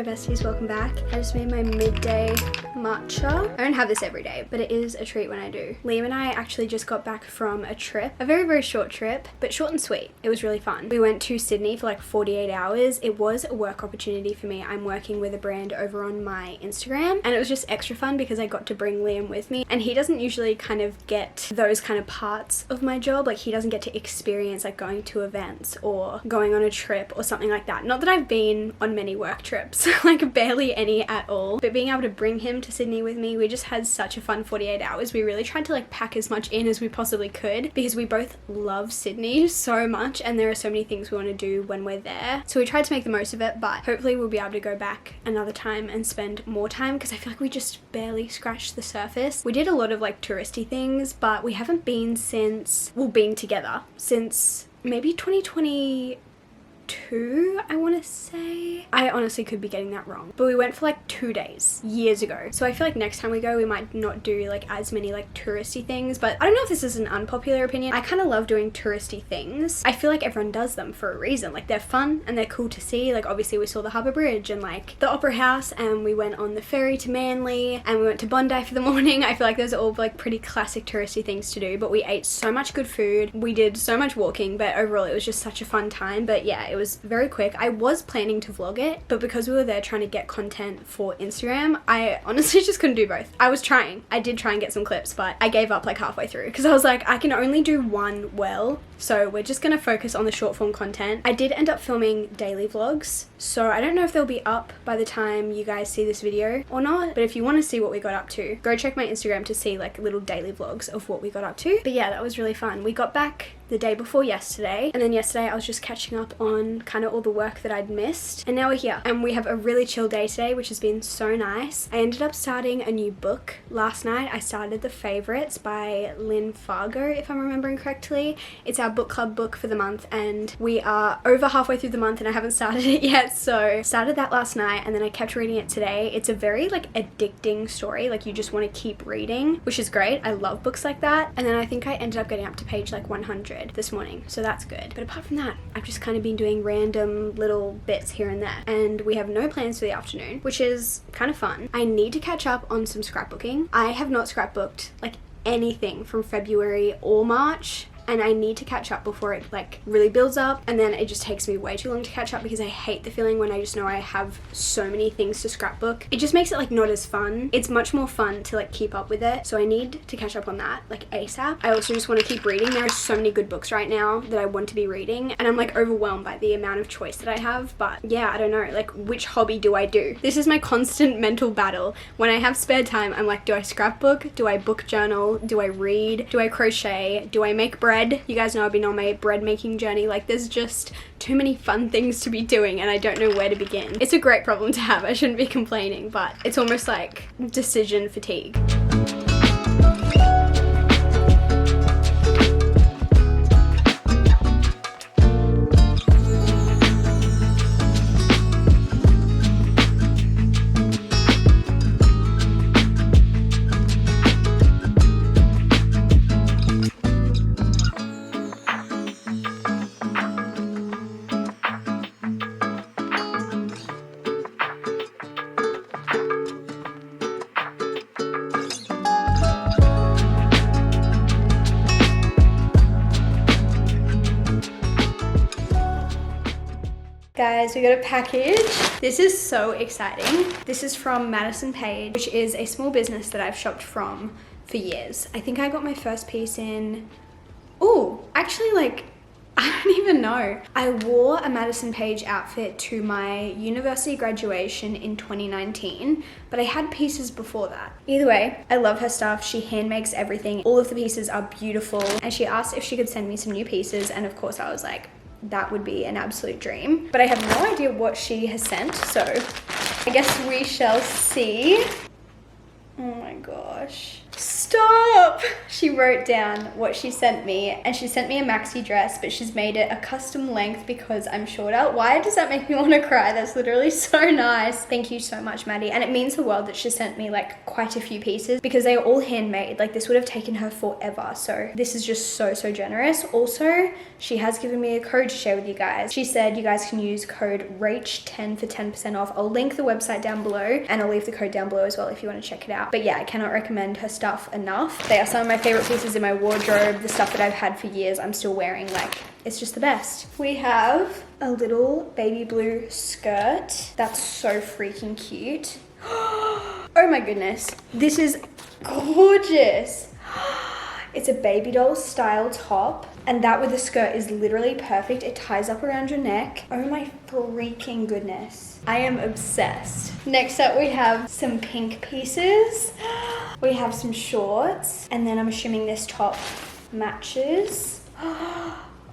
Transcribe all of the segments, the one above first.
Besties, welcome back. I just made my midday matcha. I don't have this every day, but it is a treat when I do. Liam and I actually just got back from a trip, a very, very short trip, but short and sweet. It was really fun. We went to Sydney for like 48 hours. It was a work opportunity for me. I'm working with a brand over on my Instagram, and it was just extra fun because I got to bring Liam with me, and he doesn't usually kind of get those kind of parts of my job. Like, he doesn't get to experience like going to events or going on a trip or something like that. Not that I've been on many work trips, like barely any at all, but being able to bring him to Sydney with me, we just had such a fun 48 hours. We really tried to like pack as much in as we possibly could because we both love Sydney so much, and there are so many things we want to do when we're there. So we tried to make the most of it, but hopefully we'll be able to go back another time and spend more time because I feel like we just barely scratched the surface. We did a lot of like touristy things, but we haven't been been together since maybe 2022, I want to say. I honestly could be getting that wrong, but we went for like 2 days years ago. So I feel like next time we go, we might not do like as many like touristy things, but I don't know if this is an unpopular opinion. I kind of love doing touristy things. I feel like everyone does them for a reason. Like, they're fun and they're cool to see. Like, obviously we saw the Harbour Bridge and like the Opera House, and we went on the ferry to Manly, and we went to Bondi for the morning. I feel like those are all like pretty classic touristy things to do, but we ate so much good food. We did so much walking, but overall it was just such a fun time. But yeah, it was very quick. I was planning to vlog it, but because we were there trying to get content for Instagram, I honestly just couldn't do both. I did try and get some clips, but I gave up like halfway through because I was like, I can only do one well, so we're just gonna focus on the short form content. I did end up filming daily vlogs, so I don't know if they'll be up by the time you guys see this video or not, but if you want to see what we got up to, go check my Instagram to see like little daily vlogs of what we got up to. But yeah, that was really fun. We got back the day before yesterday, and then yesterday I was just catching up on kind of all the work that I'd missed, and now we're here and we have a really chill day today, which has been so nice. I ended up starting a new book last night. I started The Favourites by Lynn Fargo, if I'm remembering correctly. It's our book club book for the month, and we are over halfway through the month and I haven't started it yet, so started that last night and then I kept reading it today. It's a very like addicting story, like you just want to keep reading, which is great. I love books like that. And then I think I ended up getting up to page like 100 this morning, so that's good. But apart from that, I've just kind of been doing random little bits here and there, and we have no plans for the afternoon, which is kind of fun. I need to catch up on some scrapbooking. I have not scrapbooked like anything from February or March, and I need to catch up before it like really builds up, and then it just takes me way too long to catch up because I hate the feeling when I just know I have so many things to scrapbook. It just makes it like not as fun. It's much more fun to like keep up with it, so I need to catch up on that like ASAP. I also just want to keep reading. There are so many good books right now that I want to be reading, and I'm like overwhelmed by the amount of choice that I have. But yeah, I don't know, like which hobby do I do? This is my constant mental battle. When I have spare time, I'm like, do I scrapbook? Do I book journal? Do I read? Do I crochet? Do I make bread? You guys know I've been on my bread making journey. Like, there's just too many fun things to be doing and I don't know where to begin. It's a great problem to have. I shouldn't be complaining, but it's almost like decision fatigue. guys, we got a package. This is so exciting. This is from Madison Paige, which is a small business that I've shopped from for years. I think I got my first piece in, oh, actually like, I don't even know. I wore a Madison Paige outfit to my university graduation in 2019, but I had pieces before that. Either way, I love her stuff. She hand makes everything. All of the pieces are beautiful. And she asked if she could send me some new pieces. And of course I was like, that would be an absolute dream. But I have no idea what she has sent. So I guess we shall see. Oh my gosh. Stop! She wrote down what she sent me, and she sent me a maxi dress, but she's made it a custom length because I'm shorter. Why does that make me want to cry? That's literally so nice. Thank you so much, Maddie. And it means the world that she sent me like quite a few pieces because they are all handmade. Like this would have taken her forever. So this is just so generous. Also, she has given me a code to share with you guys. She said you guys can use code Rach10 for 10% off. I'll link the website down below and I'll leave the code down below as well if you want to check it out. But yeah, I cannot recommend her stuff enough. They are some of my favorite pieces in my wardrobe. The stuff that I've had for years, I'm still wearing. Like, it's just the best. We have a little baby blue skirt. That's so freaking cute. Oh my goodness. This is gorgeous. It's a baby doll style top, and that with the skirt is literally perfect. It ties up around your neck. Oh my freaking goodness. I am obsessed. Next up we have some pink pieces. We have some shorts, and then I'm assuming this top matches.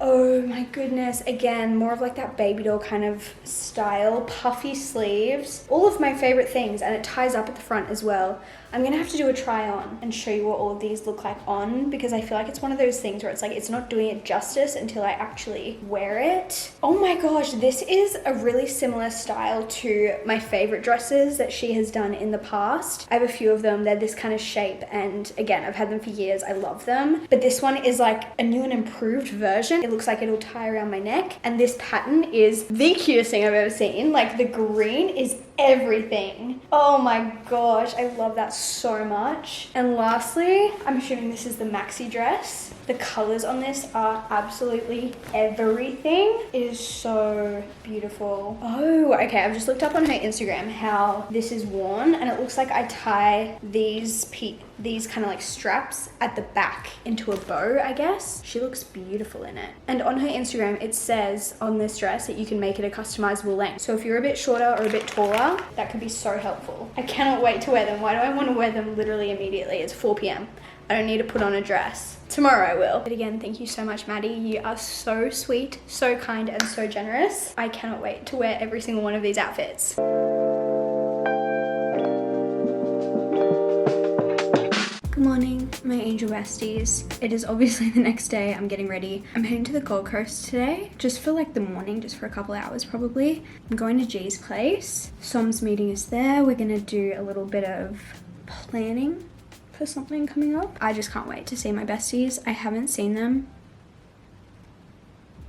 Oh my goodness. Again, more of like that baby doll kind of style. Puffy sleeves. All of my favorite things, and it ties up at the front as well. I'm gonna have to do a try on and show you what all of these look like on, because I feel like it's one of those things where it's like it's not doing it justice until I actually wear it. Oh my gosh, this is a really similar style to my favorite dresses that she has done in the past. I have a few of them. They're this kind of shape, and again, I've had them for years. I love them. But this one is like a new and improved version. It looks like it'll tie around my neck, and this pattern is the cutest thing I've ever seen. Like the green is everything. Oh my gosh, I love that so much. And lastly, I'm assuming this is the maxi dress. The colors on this are absolutely everything. It is so beautiful. Oh, okay, I've just looked up on her Instagram how this is worn, and it looks like I tie these kind of like straps at the back into a bow, I guess. She looks beautiful in it. And on her Instagram, it says on this dress that you can make it a customizable length. So if you're a bit shorter or a bit taller, that could be so helpful. I cannot wait to wear them. Why do I want to wear them literally immediately? It's 4 p.m. I don't need to put on a dress. Tomorrow I will. But again, thank you so much, Maddie. You are so sweet, so kind, and so generous. I cannot wait to wear every single one of these outfits. Good morning, my angel besties. It is obviously the next day. I'm getting ready. I'm heading to the Gold Coast today, just for like the morning, just for a couple hours probably. I'm going to G's place. Som's meeting is there. We're gonna do a little bit of planning for something coming up. I just can't wait to see my besties. I haven't seen them.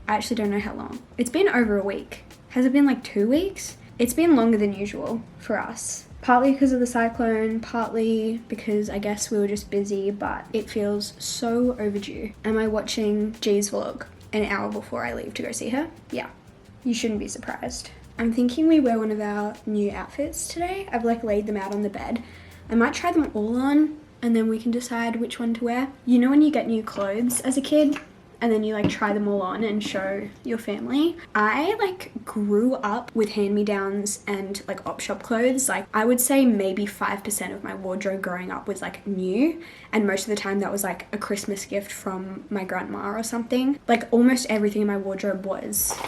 I actually don't know how long. It's been over a week. Has it been like 2 weeks? It's been longer than usual for us. Partly because of the cyclone, partly because I guess we were just busy, but it feels so overdue. Am I watching G's vlog an hour before I leave to go see her? Yeah, you shouldn't be surprised. I'm thinking we wear one of our new outfits today. I've like laid them out on the bed. I might try them all on and then we can decide which one to wear. You know when you get new clothes as a kid and then you like try them all on and show your family? I like grew up with hand-me-downs and like op shop clothes. Like I would say maybe 5% of my wardrobe growing up was like new, and most of the time that was like a Christmas gift from my grandma or something. Like almost everything in my wardrobe was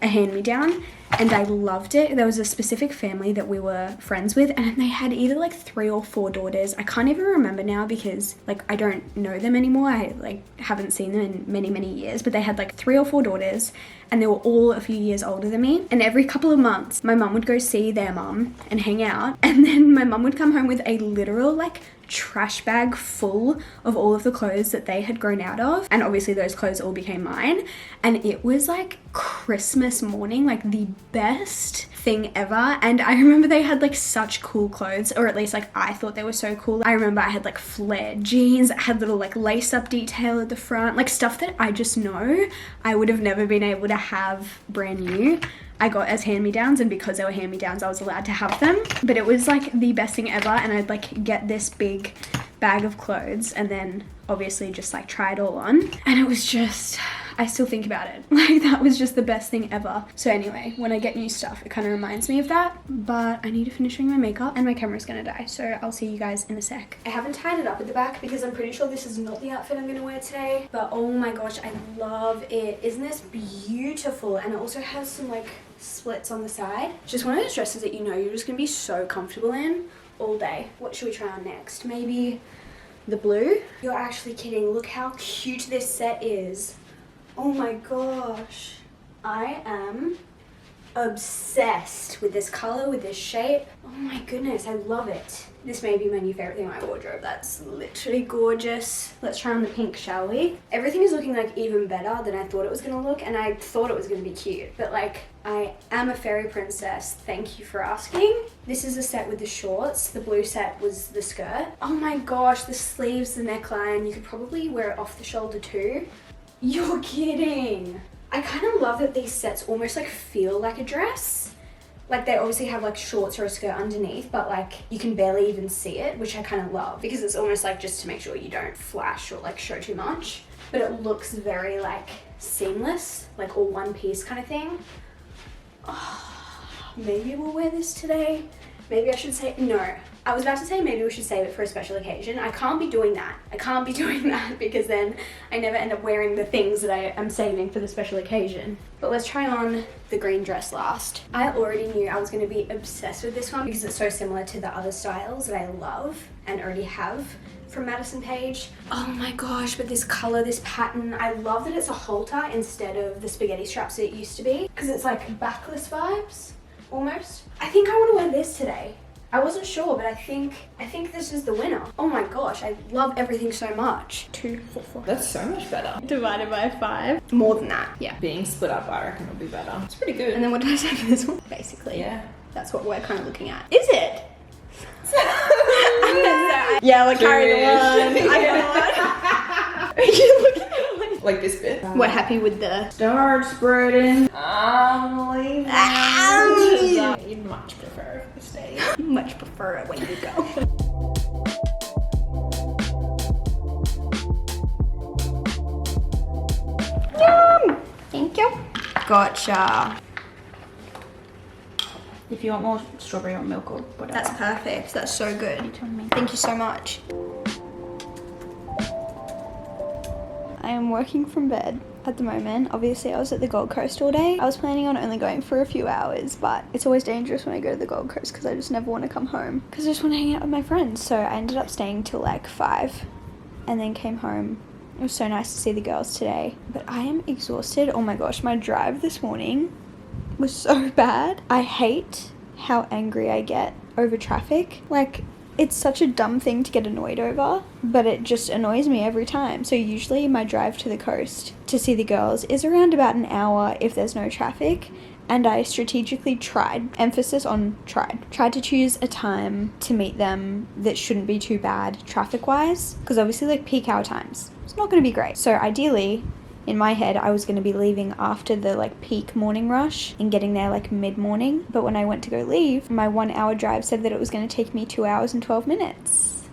a hand-me-down, and I loved it. There was a specific family that we were friends with, and they had either like 3 or 4 daughters. I can't even remember now because like I don't know them anymore. I like haven't seen them in many years, but they had like 3 or 4 daughters, and they were all a few years older than me. And every couple of months my mum would go see their mum and hang out, and then my mum would come home with a literal like trash bag full of all of the clothes that they had grown out of, and obviously those clothes all became mine. And it was like Christmas morning, like the best thing ever. And I remember they had like such cool clothes, or at least like I thought they were so cool. I remember I had like flared jeans that had little like lace up detail at the front, like stuff that I just know I would have never been able to have brand new. I got as hand-me-downs, and because they were hand-me-downs I was allowed to have them. But it was like the best thing ever, and I'd like get this big bag of clothes and then obviously just like try it all on, and it was just, I still think about it, like that was just the best thing ever. So anyway, when I get new stuff it kind of reminds me of that. But I need to finish doing my makeup and my camera's gonna die, so I'll see you guys in a sec. I haven't tied it up at the back because I'm pretty sure this is not the outfit I'm gonna wear today, but oh my gosh, I love it. Isn't this beautiful? And it also has some like splits on the side. Just one of those dresses that you know you're just gonna be so comfortable in all day. What should we try on next? Maybe the blue? You're actually kidding. Look how cute this set is. Oh my gosh. I am obsessed with this color, with this shape. Oh my goodness, I love it. This may be my new favorite thing in my wardrobe. That's literally gorgeous. Let's try on the pink, shall we? Everything is looking like even better than I thought it was gonna look, and I thought it was gonna be cute, but like, I am a fairy princess. Thank you for asking. This is a set with the shorts. The blue set was the skirt. Oh my gosh, the sleeves, the neckline. You could probably wear it off the shoulder too. You're kidding. I kind of love that these sets almost like feel like a dress. Like they obviously have like shorts or a skirt underneath, but like you can barely even see it, which I kind of love because it's almost like just to make sure you don't flash or like show too much. But it looks very like seamless, like all one piece kind of thing. Oh, maybe we'll wear this today. Maybe I should say, no. I was about to say maybe we should save it for a special occasion. I can't be doing that. I can't be doing that because then I never end up wearing the things that I am saving for the special occasion. But let's try on the green dress last. I already knew I was going to be obsessed with this one because it's so similar to the other styles that I love and already have from Madison Paige. Oh my gosh, but this color, this pattern, I love that it's a halter instead of the spaghetti straps that it used to be because it's like backless vibes almost. I think I want to wear this today. I wasn't sure, but I think this is the winner. Oh my gosh, I love everything so much. 2, 4, 4. That's so much better. Divided by 5. More than that, yeah. Being split up, I reckon will be better. It's pretty good. And then what did I say for this one? Basically, yeah. That's what we're kind of looking at. Is it? Yeah, like carry the one. I got one. Are you looking at it like this bit? We're happy with the start spreading. I'm leaving. You'd much prefer to stay. Much prefer it when you go. Yum! Thank you. Gotcha. If you want more strawberry or milk or whatever. That's perfect. That's so good. Thank you so much. I am working from bed at the moment. Obviously I was at the Gold Coast all day. I was planning on only going for a few hours, but it's always dangerous when I go to the Gold Coast because I just never want to come home because I just want to hang out with my friends. So I ended up staying till like 5 and then came home. It was so nice to see the girls today, but I am exhausted. Oh my gosh, my drive this morning was so bad. I hate how angry I get over traffic. Like, it's such a dumb thing to get annoyed over, but it just annoys me every time. So usually my drive to the coast to see the girls is around about an hour if there's no traffic. And I strategically tried, emphasis on tried to choose a time to meet them that shouldn't be too bad traffic-wise. Because obviously like peak hour times, it's not going to be great. So ideally, in my head, I was going to be leaving after the like peak morning rush and getting there like mid-morning. But when I went to go leave, my 1 hour drive said that it was going to take me 2 hours and 12 minutes,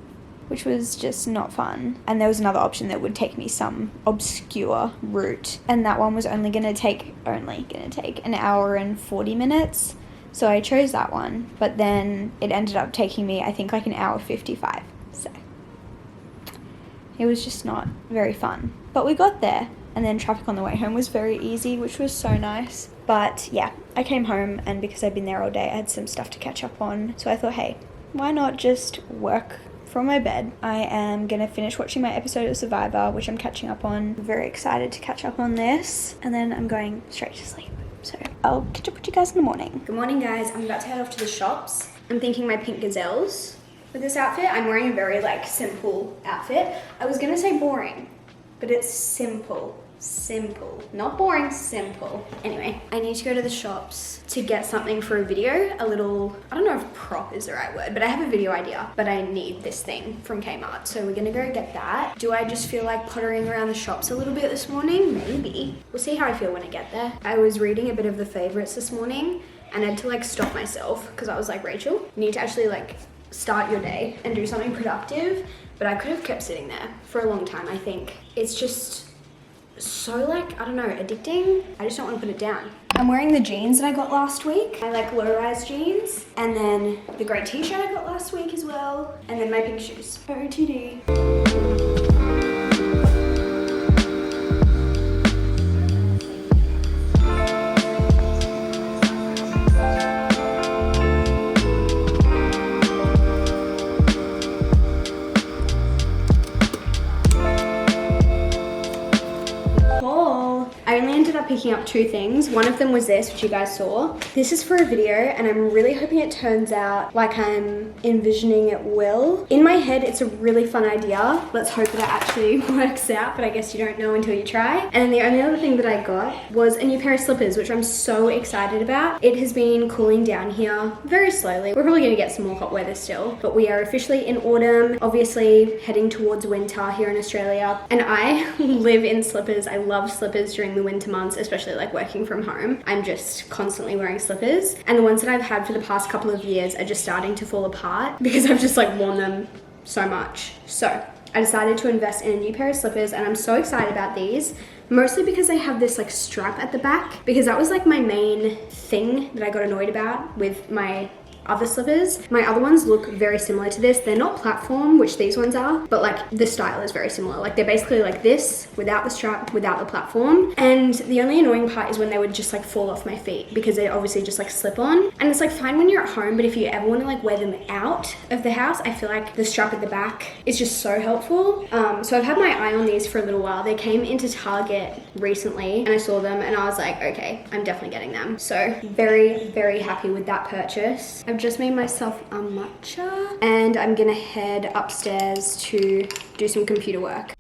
which was just not fun. And there was another option that would take me some obscure route. And that one was only going to take an hour and 40 minutes. So I chose that one. But then it ended up taking me, I think, like an hour 55. So it was just not very fun. But we got there. And then traffic on the way home was very easy, which was so nice. But yeah, I came home and because I'd been there all day, I had some stuff to catch up on. So I thought, hey, why not just work from my bed? I am going to finish watching my episode of Survivor, which I'm catching up on. I'm very excited to catch up on this. And then I'm going straight to sleep. So I'll catch up with you guys in the morning. Good morning, guys. I'm about to head off to the shops. I'm thinking my pink gazelles with this outfit. I'm wearing a very like simple outfit. I was going to say boring, but it's simple. Simple. Not boring, simple. Anyway, I need to go to the shops to get something for a video. A little, I don't know if prop is the right word, but I have a video idea, but I need this thing from Kmart. So we're gonna go get that. Do I just feel like pottering around the shops a little bit this morning? Maybe. We'll see how I feel when I get there. I was reading a bit of the favorites this morning and I had to like stop myself because I was like, Rachel, you need to actually like start your day and do something productive. But I could have kept sitting there for a long time, I think. It's just so like, I don't know, addicting. I just don't want to put it down. I'm wearing the jeans that I got last week. I like low-rise jeans. And then the grey t-shirt I got last week as well. And then my pink shoes. OOTD. Picking up two things. One of them was this, which you guys saw. This is for a video and I'm really hoping it turns out like I'm envisioning it will. In my head, it's a really fun idea. Let's hope that it actually works out, but I guess you don't know until you try. And then the only other thing that I got was a new pair of slippers, which I'm so excited about. It has been cooling down here very slowly. We're probably gonna get some more hot weather still, but we are officially in autumn, obviously heading towards winter here in Australia. And I live in slippers. I love slippers during the winter months, especially like working from home. I'm just constantly wearing slippers, and the ones that I've had for the past couple of years are just starting to fall apart because I've just like worn them so much. So I decided to invest in a new pair of slippers and I'm so excited about these. Mostly because they have this like strap at the back, because that was like my main thing that I got annoyed about with my other slippers. My other ones look very similar to this. They're not platform, which these ones are, but like the style is very similar. Like they're basically like this without the strap, without the platform. And the only annoying part is when they would just like fall off my feet because they obviously just like slip on. And it's like fine when you're at home, but if you ever want to like wear them out of the house, I feel like the strap at the back is just so helpful. So I've had my eye on these for a little while. They came into Target recently and I saw them and I was like, okay, I'm definitely getting them. So very, very happy with that purchase. I've just made myself a matcha and I'm gonna head upstairs to do some computer work.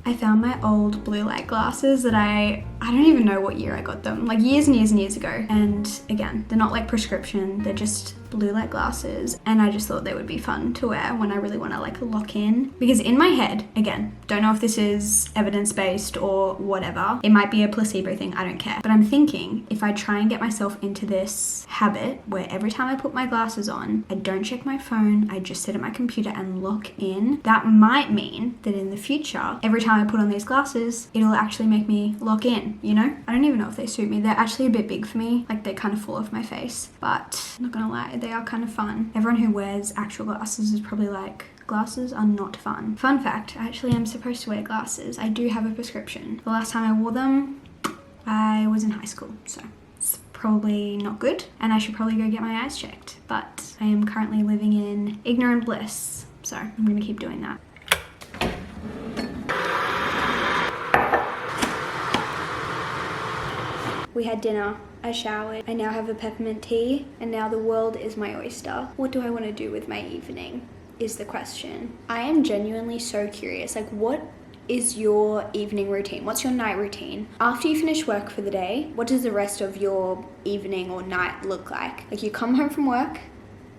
I found my old blue light glasses that I don't even know what year I got them, like years and years and years ago. And again, they're not like prescription, they're just blue light glasses. And I just thought they would be fun to wear when I really want to like lock in. Because in my head, again, don't know if this is evidence-based or whatever. It might be a placebo thing, I don't care. But I'm thinking if I try and get myself into this habit where every time I put my glasses on, I don't check my phone, I just sit at my computer and lock in, that might mean that in the future, every time I put on these glasses, it'll actually make me lock in, you know? I don't even know if they suit me. They're actually a bit big for me. Like they kind of fall off my face, but I'm not gonna lie, they are kind of fun. Everyone who wears actual glasses is probably like, glasses are not fun. Fun fact, I actually am supposed to wear glasses. I do have a prescription. The last time I wore them, I was in high school, so it's probably not good and I should probably go get my eyes checked. But I am currently living in ignorant bliss, so I'm gonna keep doing that. We had dinner, I showered, I now have a peppermint tea, and now the world is my oyster. What do I want to do with my evening is the question. I am genuinely so curious, like what is your evening routine? What's your night routine? After you finish work for the day, what does the rest of your evening or night look like? Like you come home from work,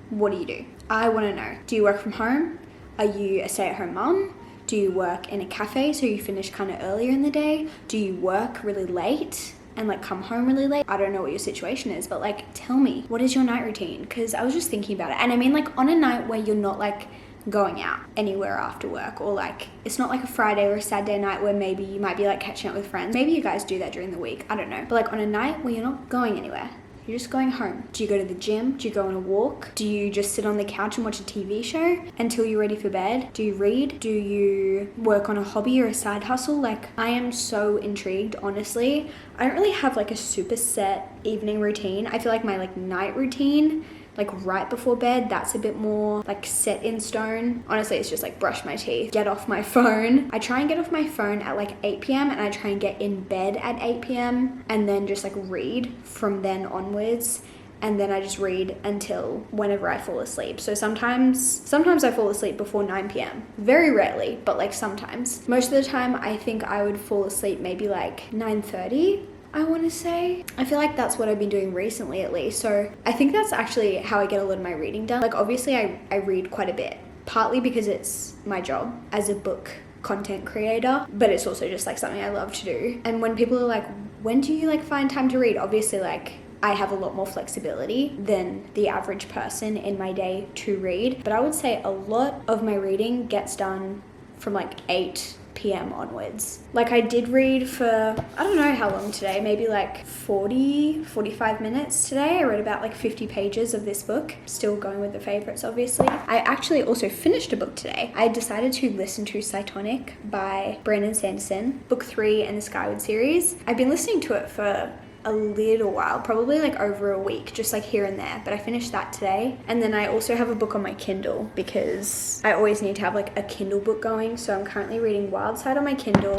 what do? I want to know. Do you work from home? Are you a stay-at-home mom? Do you work in a cafe so you finish kind of earlier in the day? Do you work really late and like come home really late? I don't know what your situation is, but like tell me, what is your night routine? Because I was just thinking about it, and I mean like on a night where you're not like going out anywhere after work, or like it's not like a Friday or a Saturday night where maybe you might be like catching up with friends. Maybe you guys do that during the week, I don't know, but like on a night where you're not going anywhere, you're just going home. Do you go to the gym? Do you go on a walk? Do you just sit on the couch and watch a TV show until you're ready for bed? Do you read? Do you work on a hobby or a side hustle? Like I am so intrigued, honestly. I don't really have like a super set evening routine. I feel like my like night routine like right before bed, that's a bit more like set in stone. Honestly, it's just like brush my teeth, get off my phone. I try and get off my phone at like 8 p.m. and I try and get in bed at 8 p.m. and then just like read from then onwards. And then I just read until whenever I fall asleep. So sometimes I fall asleep before 9 p.m. Very rarely, but like sometimes. Most of the time I think I would fall asleep maybe like 9:30, I want to say. I feel like that's what I've been doing recently at least. So I think that's actually how I get a lot of my reading done. Like obviously I read quite a bit, partly because it's my job as a book content creator, but it's also just like something I love to do. And when people are like, when do you like find time to read? Obviously like I have a lot more flexibility than the average person in my day to read, but I would say a lot of my reading gets done from like 8 p.m. onwards. Like I did read for, I don't know how long today, maybe like 45 minutes today. I read about like 50 pages of this book. Still going with the favorites, obviously. I actually also finished a book today. I decided to listen to Cytonic by Brandon Sanderson, book 3 in the Skyward series. I've been listening to it for a little while, probably like over a week, just like here and there, but I finished that today. And then I also have a book on my Kindle because I always need to have like a Kindle book going. So I'm currently reading Wild Side on my Kindle,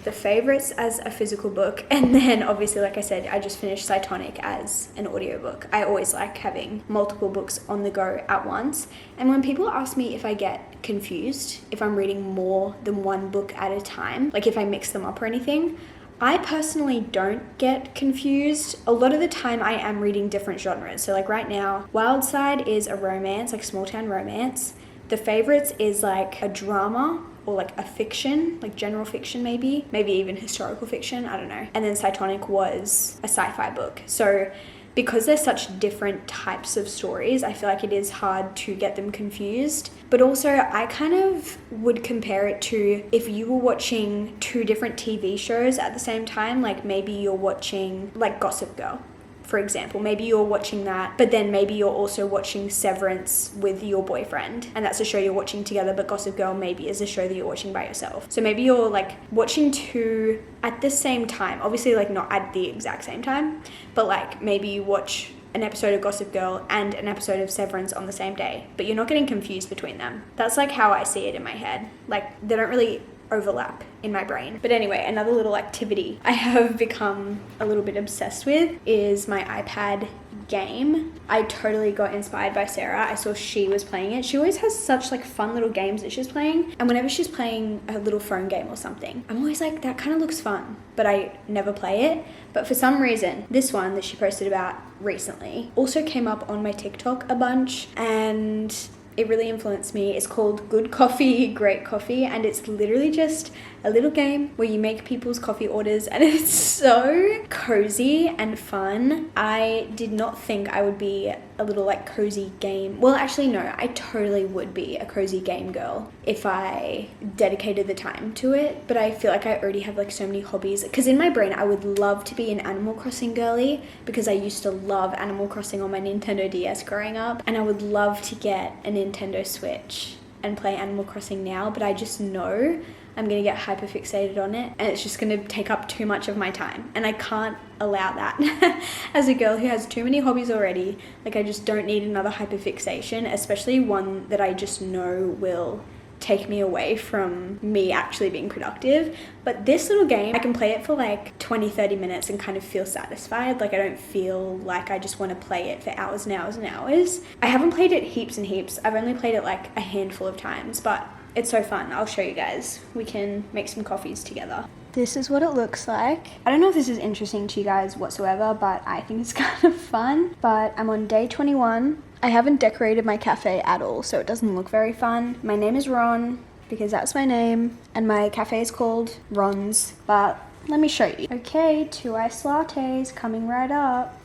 The Favorites as a physical book, and then obviously, like I said, I just finished Cytonic as an audiobook. I always like having multiple books on the go at once. And when people ask me if I get confused if I'm reading more than one book at a time, like if I mix them up or anything, I personally don't get confused. A lot of the time I am reading different genres. So like right now, Wild Side is a romance, like small town romance. The Favorites is like a drama or like a fiction, like general fiction maybe even historical fiction, I don't know. And then Cytonic was a sci-fi book. So because they're such different types of stories, I feel like it is hard to get them confused. But also, I kind of would compare it to if you were watching 2 different TV shows at the same time, like maybe you're watching like Gossip Girl, for example. Maybe you're watching that, but then maybe you're also watching Severance with your boyfriend, and that's a show you're watching together, but Gossip Girl maybe is a show that you're watching by yourself. So maybe you're like watching 2 at the same time, obviously like not at the exact same time, but like maybe you watch an episode of Gossip Girl and an episode of Severance on the same day, but you're not getting confused between them. That's like how I see it in my head. Like they don't really overlap in my brain. But anyway, another little activity I have become a little bit obsessed with is my iPad game. I totally got inspired by Sarah. I saw she was playing it. She always has such like fun little games that she's playing, and whenever she's playing a little phone game or something, I'm always like, that kind of looks fun, but I never play it. But for some reason, this one that she posted about recently also came up on my TikTok a bunch, and it really influenced me. It's called Good Coffee, Great Coffee, and it's literally just a little game where you make people's coffee orders, and it's so cozy and fun. I did not think I would be a little like cozy game. Well, actually no, I totally would be a cozy game girl if I dedicated the time to it, but I feel like I already have like so many hobbies, because in my brain I would love to be an Animal Crossing girly, because I used to love Animal Crossing on my Nintendo DS growing up, and I would love to get a Nintendo Switch and play Animal Crossing now, but I just know I'm gonna get hyper fixated on it, and it's just gonna take up too much of my time, and I can't allow that. As a girl who has too many hobbies already, like I just don't need another hyper fixation, especially one that I just know will take me away from me actually being productive. But this little game, I can play it for like 20-30 minutes and kind of feel satisfied. Like I don't feel like I just want to play it for hours and hours and hours. I haven't played it heaps and heaps. I've only played it like a handful of times, but it's so fun. I'll show you guys. We can make some coffees together. This is what it looks like. I don't know if this is interesting to you guys whatsoever, but I think it's kind of fun. But I'm on day 21. I haven't decorated my cafe at all, so it doesn't look very fun. My name is Ron, because that's my name, and my cafe is called Ron's, but let me show you. Okay, 2 iced lattes coming right up.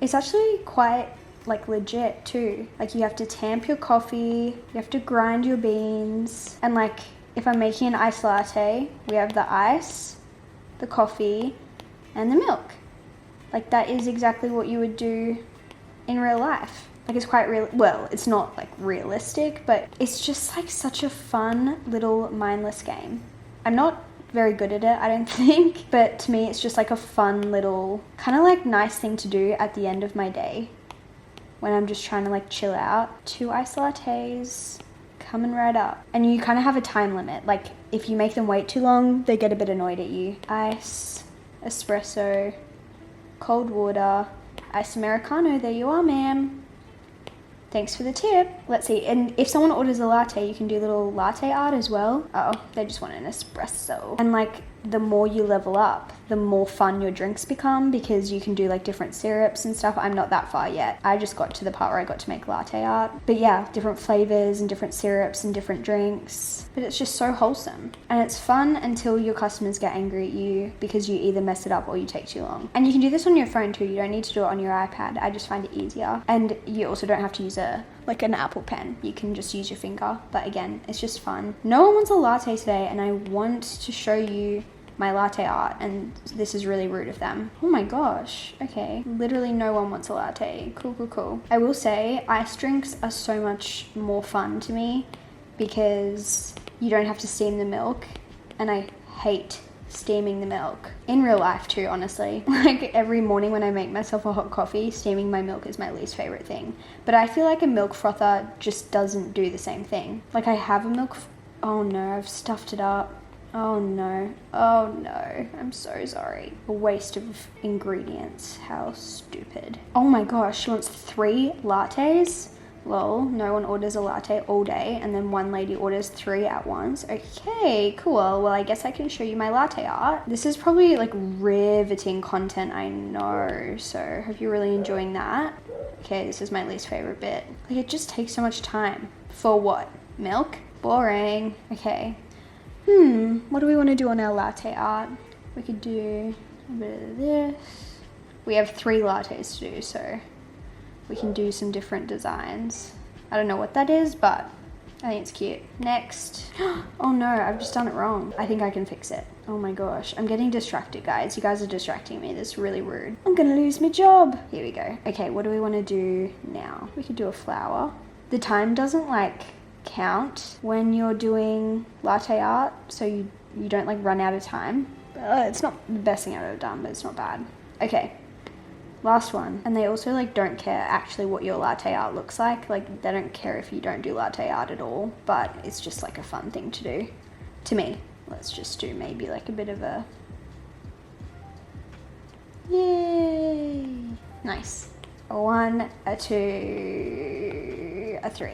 It's actually quite like legit too. Like you have to tamp your coffee, you have to grind your beans, and like if I'm making an iced latte, we have the ice, the coffee, and the milk. Like that is exactly what you would do in real life. Like it's quite real. Well, it's not like realistic, but it's just like such a fun little mindless game. I'm not very good at it, I don't think, but to me it's just like a fun little kind of like nice thing to do at the end of my day. when I'm just trying to like chill out. 2 iced lattes coming right up. And you kind of have a time limit. Like if you make them wait too long, they get a bit annoyed at you. Ice, espresso, cold water, iced Americano. There you are, ma'am. Thanks for the tip. Let's see. And if someone orders a latte, you can do little latte art as well. Oh, they just want an espresso. And like the more you level up, the more fun your drinks become because you can do like different syrups and stuff. I'm not that far yet. I just got to the part where I got to make latte art. But yeah, different flavors and different syrups and different drinks. But it's just so wholesome. And it's fun until your customers get angry at you because you either mess it up or you take too long. And you can do this on your phone too. You don't need to do it on your iPad. I just find it easier. And you also don't have to use like an Apple Pen. You can just use your finger. But again, it's just fun. No one wants a latte today, and I want to show you my latte art, and this is really rude of them. Oh my gosh. Okay. Literally no one wants a latte. Cool. I will say iced drinks are so much more fun to me because you don't have to steam the milk, and I hate steaming the milk in real life too, honestly. Like every morning when I make myself a hot coffee, steaming my milk is my least favorite thing. But I feel like a milk frother just doesn't do the same thing. Like I have a milk oh no, I've stuffed it up. Oh no, I'm so sorry. A waste of ingredients. How stupid. Oh my gosh, she wants 3 lattes. Lol, no one orders a latte all day, and then one lady orders 3 at once. Okay, cool. Well, I guess I can show you my latte art. This is probably like riveting content, I know. So hope you're really enjoying that. Okay, this is my least favorite bit. Like it just takes so much time. For what? Milk? Boring. Okay. What do we want to do on our latte art? We could do a bit of this. We have 3 lattes to do, so we can do some different designs. I don't know what that is, but I think it's cute. Next. Oh no, I've just done it wrong. I think I can fix it. Oh my gosh, I'm getting distracted, guys. You guys are distracting me. This is really rude. I'm gonna lose my job. Here we go. Okay, what do we want to do now? We could do a flower. The time doesn't like count when you're doing latte art, so you don't like run out of time. It's not the best thing I've ever done, but it's not bad. Okay, last one. And they also like don't care actually what your latte art looks like. Like they don't care if you don't do latte art at all, but it's just like a fun thing to do to me. Let's just do maybe like a bit of a yay. Nice. A 1, a 2, a 3.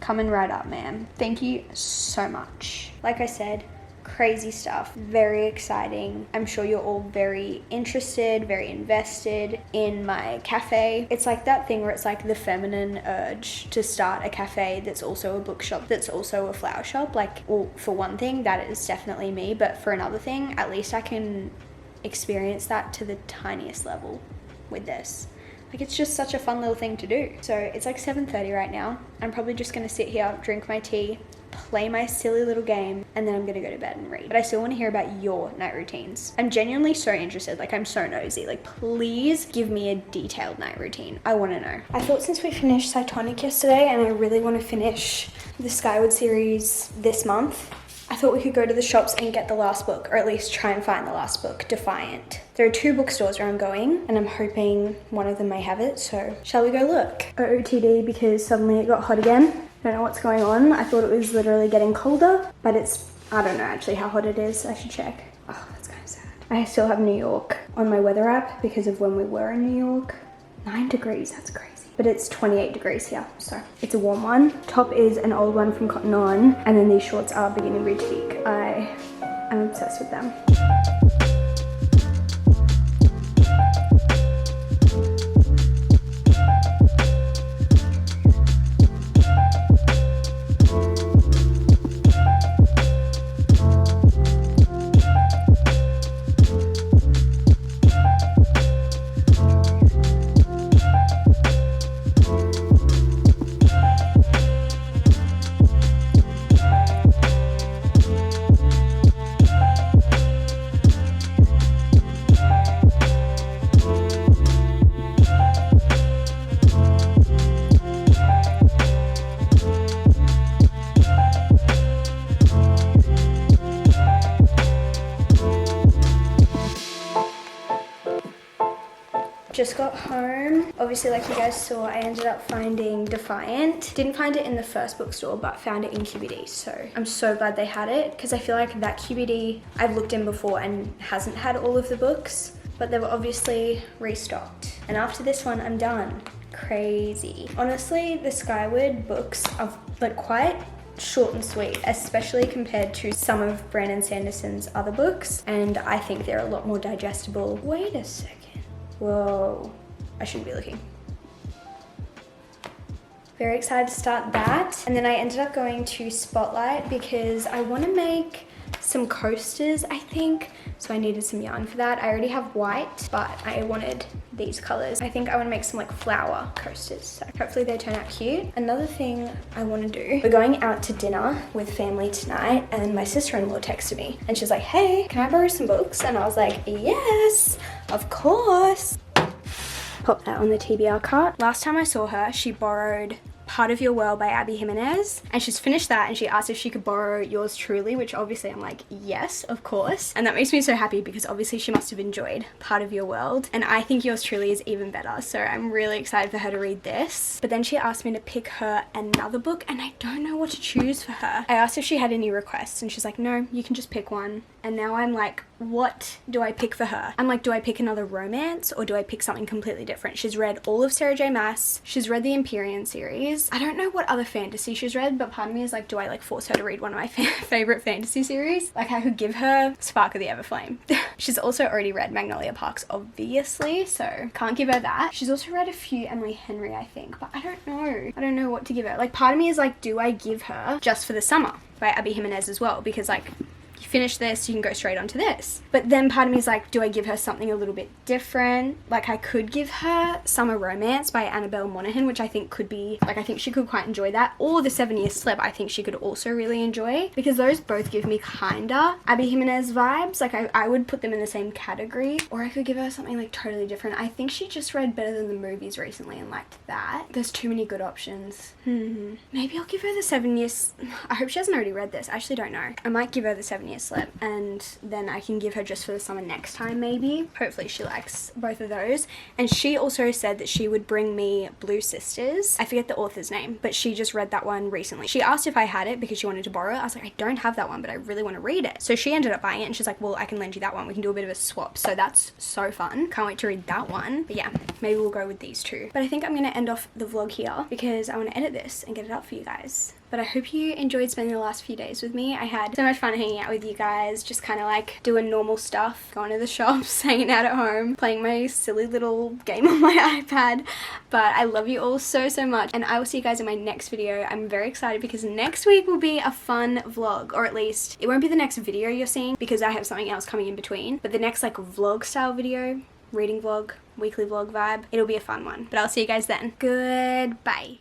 Coming right up, ma'am. Thank you so much. Like I said, crazy stuff, very exciting. I'm sure you're all very interested, very invested in my cafe. It's like that thing where it's like the feminine urge to start a cafe that's also a bookshop, that's also a flower shop. Like, well, for one thing, that is definitely me, but for another thing, at least I can experience that to the tiniest level with this. Like it's just such a fun little thing to do. So it's like 7:30 right now. I'm probably just gonna sit here, drink my tea, play my silly little game, and then I'm gonna go to bed and read. But I still wanna hear about your night routines. I'm genuinely so interested, like I'm so nosy. Like please give me a detailed night routine. I wanna know. I thought since we finished Cytonic yesterday and I really wanna finish the Skyward series this month, I thought we could go to the shops and get the last book, or at least try and find the last book, Defiant. There are 2 bookstores where I'm going, and I'm hoping one of them may have it, so shall we go look? OOTD because suddenly it got hot again. Don't know what's going on. I thought it was literally getting colder, but it's, I don't know actually how hot it is. I should check. Oh, that's kind of sad. I still have New York on my weather app because of when we were in New York. 9 degrees, that's crazy. But it's 28 degrees here, so it's a warm one. Top is an old one from Cotton On, and then these shorts are Beginning Boutique. I'm obsessed with them. got home. Obviously, like you guys saw, I ended up finding Defiant. Didn't find it in the first bookstore, but found it in QBD. So I'm so glad they had it, because I feel like that QBD I've looked in before and hasn't had all of the books, but they were obviously restocked. And after this one, I'm done. Crazy. Honestly, the Skyward books are like quite short and sweet, especially compared to some of Brandon Sanderson's other books, and I think they're a lot more digestible. Wait a second. Whoa, I shouldn't be looking. Very excited to start that. And then I ended up going to Spotlight because I want to make some coasters, I think. So I needed some yarn for that. I already have white, but I wanted these colors. I think I want to make some like flower coasters. So hopefully they turn out cute. Another thing I want to do, we're going out to dinner with family tonight, and my sister-in-law texted me and she's like, hey, can I borrow some books? And I was like, yes, of course. Pop that on the TBR cart. Last time I saw her, she borrowed Part of Your World by Abby Jimenez, and she's finished that, and she asked if she could borrow Yours Truly, which obviously I'm like, yes, of course. And that makes me so happy because obviously she must have enjoyed Part of Your World, and I think Yours Truly is even better, so I'm really excited for her to read this. But then she asked me to pick her another book, and I don't know what to choose for her. I asked if she had any requests, and she's like, no, you can just pick one. And now I'm like, what do I pick for her? I'm like, do I pick another romance or do I pick something completely different? She's read all of Sarah J Maas. She's read the Empyrean series. I don't know what other fantasy she's read, but part of me is like, do I like force her to read one of my favorite fantasy series? Like I could give her Spark of the Everflame. She's also already read Magnolia Parks, obviously, so can't give her that. She's also read a few Emily Henry, I think, but I don't know. I don't know what to give her. Like part of me is like, do I give her Just for the Summer by Abby Jimenez as well? Because like, you finish this, you can go straight onto this. But then part of me is like, do I give her something a little bit different? Like I could give her Summer Romance by Annabelle Monaghan, which I think could be, like I think she could quite enjoy that. Or The 7 Year Slip, I think she could also really enjoy, because those both give me kinda Abby Jimenez vibes. Like I would put them in the same category. Or I could give her something like totally different. I think she just read Better Than the Movies recently and liked that. There's too many good options. Maybe I'll give her The 7 Years... I hope she hasn't already read this. I actually don't know. I might give her The 7 Year Slip, and then I can give her Just for the Summer next time maybe. Hopefully she likes both of those. And she also said that she would bring me Blue Sisters. I forget the author's name, but she just read that one recently. She asked if I had it because she wanted to borrow it. I was like, I don't have that one, but I really want to read it. So she ended up buying it, and she's like, well, I can lend you that one. We can do a bit of a swap. So that's so fun. Can't wait to read that one. But yeah, maybe we'll go with these two. But I think I'm going to end off the vlog here because I want to edit this and get it up for you guys. But I hope you enjoyed spending the last few days with me. I had so much fun hanging out with you guys, just kind of like doing normal stuff, going to the shops, hanging out at home, playing my silly little game on my iPad. But I love you all so, so much, and I will see you guys in my next video. I'm very excited because next week will be a fun vlog, or at least it won't be the next video you're seeing because I have something else coming in between, but the next like vlog style video, reading vlog, weekly vlog vibe, it'll be a fun one. But I'll see you guys then. Goodbye.